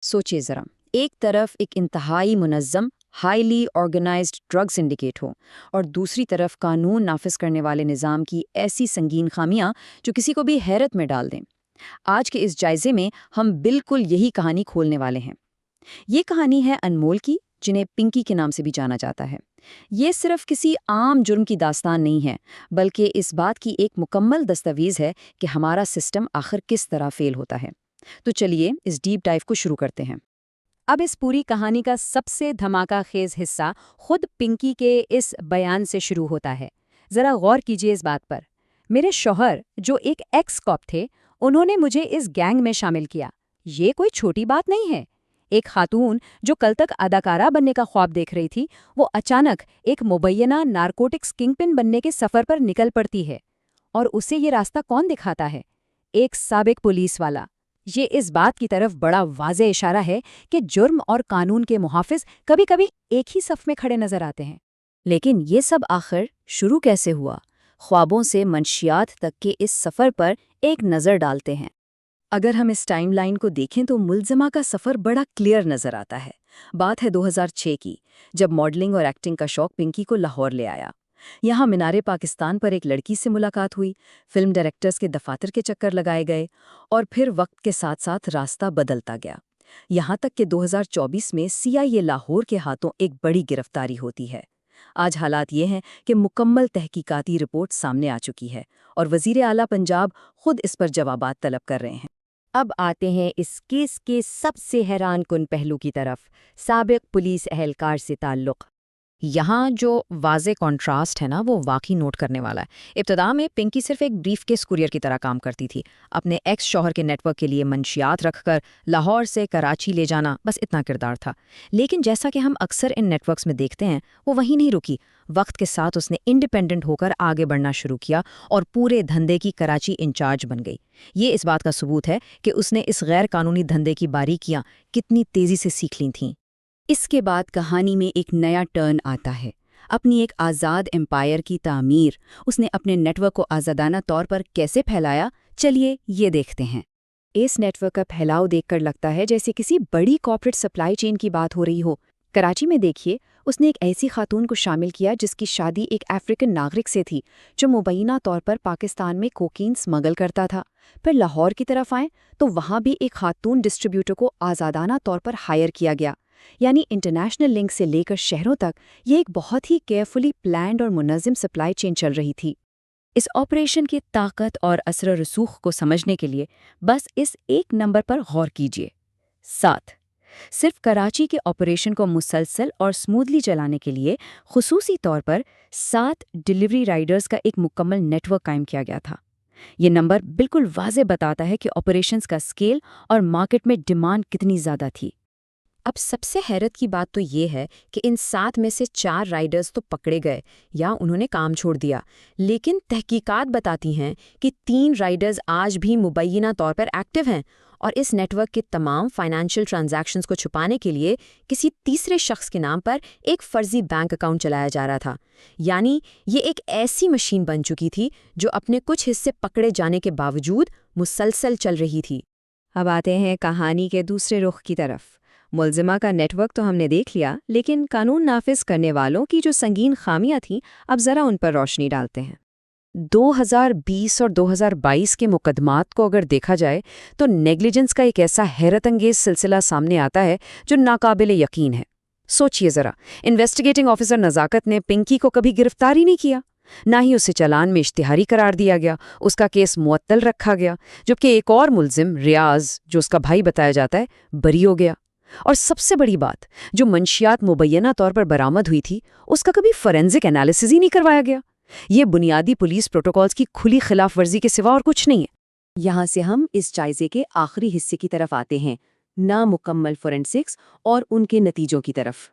सोचिए ज़रा, एक तरफ एक इंतहाई मुनज़्ज़म हाईली ऑर्गेनाइज्ड ड्रग सिंडिकेट हो और दूसरी तरफ कानून नाफिज करने वाले निज़ाम की ऐसी संगीन खामियां जो किसी को भी हैरत में डाल दें। आज के इस जायजे में हम बिल्कुल यही कहानी खोलने वाले हैं। ये कहानी है अनमोल की, जिन्हें पिंकी के नाम से भी जाना जाता है। ये सिर्फ किसी आम जुर्म की दास्तान नहीं है, बल्कि इस बात की एक मुकम्मल दस्तावेज है कि हमारा सिस्टम आखिर किस तरह फेल होता है। तो चलिए इस डीप डाइव को शुरू करते हैं। अब इस पूरी कहानी का सबसे धमाका खेज हिस्सा खुद पिंकी के इस बयान से शुरू होता है। जरा गौर कीजिए इस बात पर। मेरे शौहर, जो एक एक्स कॉप थे, उन्होंने मुझे इस गैंग में शामिल किया। ये कोई छोटी बात नहीं है। एक खातून जो कल तक अदाकारा बनने का ख्वाब देख रही थी, वो अचानक एक मुबैना नारकोटिक्स किंगपिन बनने के सफर पर निकल पड़ती है। और उसे ये रास्ता कौन दिखाता है? एक साबिक पुलिस वाला। ये इस बात की तरफ बड़ा वाज़े इशारा है कि जुर्म और कानून के मुहाफिज कभी-कभी एक ही सफ में खड़े नजर आते हैं। लेकिन ये सब आखिर शुरू कैसे हुआ? ख्वाबों से मंशियात तक के इस सफ़र पर एक नज़र डालते हैं। अगर हम इस टाइमलाइन को देखें तो मुलज़िमा का सफ़र बड़ा क्लियर नज़र आता है। बात है 2006 की, जब मॉडलिंग और एक्टिंग का शौक पिंकी को लाहौर ले आया। यहाँ मीनारे पाकिस्तान पर एक लड़की से मुलाकात हुई, फिल्म डायरेक्टर्स के दफातर के चक्कर लगाए गए और फिर वक्त के साथ साथ रास्ता बदलता गया। यहाँ तक कि 2024 में CIA लाहौर के हाथों एक बड़ी गिरफ्तारी होती है। आज हालात ये हैं कि मुकम्मल तहकीकाती रिपोर्ट सामने आ चुकी है और वज़ीर आला पंजाब खुद इस पर जवाबात तलब कर रहे हैं। अब आते हैं इस केस के सबसे हैरान कुन पहलू की तरफ, साबिक पुलिस एहलकार से ताल्लुक़। यहाँ जो वाज़े कॉन्ट्रास्ट है ना, वो वाकई नोट करने वाला है। इब्तदा में पिंकी सिर्फ एक ब्रीफकेस कुरियर की तरह काम करती थी। अपने एक्स शौहर के नेटवर्क के लिए मंशियात रखकर लाहौर से कराची ले जाना, बस इतना किरदार था। लेकिन जैसा कि हम अक्सर इन नेटवर्क्स में देखते हैं, वो वहीं नहीं रुकी। वक्त के साथ उसने इंडिपेंडेंट होकर आगे बढ़ना शुरू किया और पूरे धंधे की कराची इंचार्ज बन गई। ये इस बात का सबूत है कि उसने इस गैर कानूनी धंधे की बारीकियां कितनी तेज़ी से सीख ली थीं। इसके बाद कहानी में एक नया टर्न आता है। अपनी एक आज़ाद एम्पायर की तामीर उसने अपने नेटवर्क को आज़ादाना तौर पर कैसे फैलाया, चलिए ये देखते हैं। इस नेटवर्क का फैलाव देखकर लगता है जैसे किसी बड़ी कॉर्पोरेट सप्लाई चेन की बात हो रही हो। कराची में देखिए, उसने एक ऐसी खातून को शामिल किया जिसकी शादी एक अफ्रीकन नागरिक से थी, जो मुबैना तौर पर पाकिस्तान में कोकीन स्मगल करता था। फिर लाहौर की तरफ आए तो वहाँ भी एक खातून डिस्ट्रीब्यूटर को आज़ादाना तौर पर हायर किया गया। यानी इंटरनेशनल लिंक से लेकर शहरों तक ये एक बहुत ही केयरफुली प्लान्ड और मुनज़्ज़म सप्लाई चेन चल रही थी। इस ऑपरेशन की ताकत और असर रसूख को समझने के लिए बस इस एक नंबर पर गौर कीजिए, 7। सिर्फ कराची के ऑपरेशन को मुसलसल और स्मूथली चलाने के लिए खुसूसी तौर पर 7 डिलीवरी राइडर्स का एक मुकम्मल नेटवर्क कायम किया गया था। ये नंबर बिल्कुल वाज़े बताता है कि ऑपरेशंस का स्केल और मार्केट में डिमांड कितनी ज़्यादा थी। अब सबसे हैरत की बात तो ये है कि इन 7 में से 4 राइडर्स तो पकड़े गए या उन्होंने काम छोड़ दिया, लेकिन तहकीकात बताती हैं कि 3 राइडर्स आज भी मुबैना तौर पर एक्टिव हैं और इस नेटवर्क के तमाम फाइनेंशियल ट्रांजैक्शंस को छुपाने के लिए किसी तीसरे शख्स के नाम पर एक फर्जी बैंक अकाउंट चलाया जा रहा था। यानी ये एक ऐसी मशीन बन चुकी थी जो अपने कुछ हिस्से पकड़े जाने के बावजूद मुसलसल चल रही थी। अब आते हैं कहानी के दूसरे रुख की तरफ। मुलज़िमा का नेटवर्क तो हमने देख लिया, लेकिन कानून नाफिज करने वालों की जो संगीन खामियां थीं, अब ज़रा उन पर रोशनी डालते हैं। 2020 और 2022 के मुकदमात को अगर देखा जाए तो नेग्लिजेंस का एक ऐसा हैरत अंगेज सिलसिला सामने आता है जो नाकाबिले यकीन है। सोचिए ज़रा, इन्वेस्टिगेटिंग ऑफिसर नज़ाकत ने पिंकी को कभी गिरफ्तार ही नहीं किया, ना ही उसे चालान में इश्तिहारी करार दिया गया, उसका केस मुअत्तल रखा गया, जबकि एक और मुलजिम रियाज, जो उसका भाई बताया जाता है, बरी हो गया। और सबसे बड़ी बात, जो मंशियात मुबैना तौर पर बरामद हुई थी, उसका कभी फॉरेंसिक एनालिसिस ही नहीं करवाया गया। ये बुनियादी पुलिस प्रोटोकॉल्स की खुली खिलाफ वर्जी के सिवा और कुछ नहीं है। यहाँ से हम इस जायजे के आखिरी हिस्से की तरफ आते हैं, नामुकम्मल फोरेंसिक्स और उनके नतीजों की तरफ।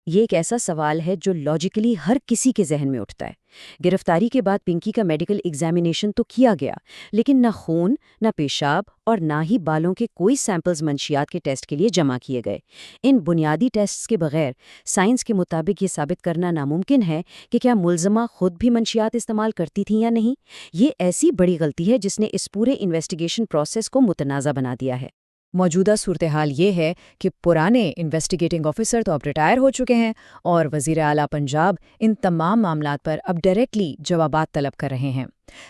ये एक ऐसा सवाल है जो लॉजिकली हर किसी के जहन में उठता है। गिरफ्तारी के बाद पिंकी का मेडिकल एग्जामिनेशन तो किया गया, लेकिन न खून, न पेशाब और ना ही बालों के कोई सैंपल्स मंशियात के टेस्ट के लिए जमा किए गए। इन बुनियादी टेस्ट्स के बगैर साइंस के मुताबिक ये साबित करना नामुमकिन है कि क्या मुलज़िमा खुद भी मंशियात इस्तेमाल करती थी या नहीं। ये ऐसी बड़ी गलती है जिसने इस पूरे इन्वेस्टिगेशन प्रोसेस को मुतनाज़ा बना दिया है। موجودہ صورتحال یہ ہے کہ پرانے انویسٹیگیٹنگ آفیسر تو اب ریٹائر ہو چکے ہیں اور وزیر اعلیٰ پنجاب ان تمام معاملات پر اب ڈائریکٹلی جوابات طلب کر رہے ہیں۔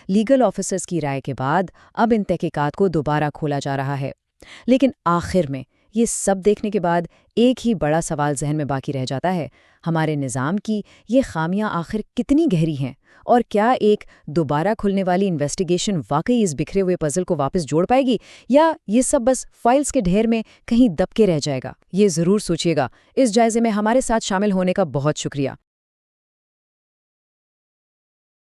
لیگل آفیسرز کی رائے کے بعد اب ان تحقیقات کو دوبارہ کھولا جا رہا ہے۔ لیکن آخر میں یہ سب دیکھنے کے بعد ایک ہی بڑا سوال ذہن میں باقی رہ جاتا ہے، ہمارے نظام کی یہ خامیاں آخر کتنی گہری ہیں، اور کیا ایک دوبارہ کھلنے والی انویسٹیگیشن واقعی اس بکھرے ہوئے پزل کو واپس جوڑ پائے گی، یا یہ سب بس فائلز کے ڈھیر میں کہیں دب کے رہ جائے گا؟ یہ ضرور سوچیے گا۔ اس جائزے میں ہمارے ساتھ شامل ہونے کا بہت شکریہ۔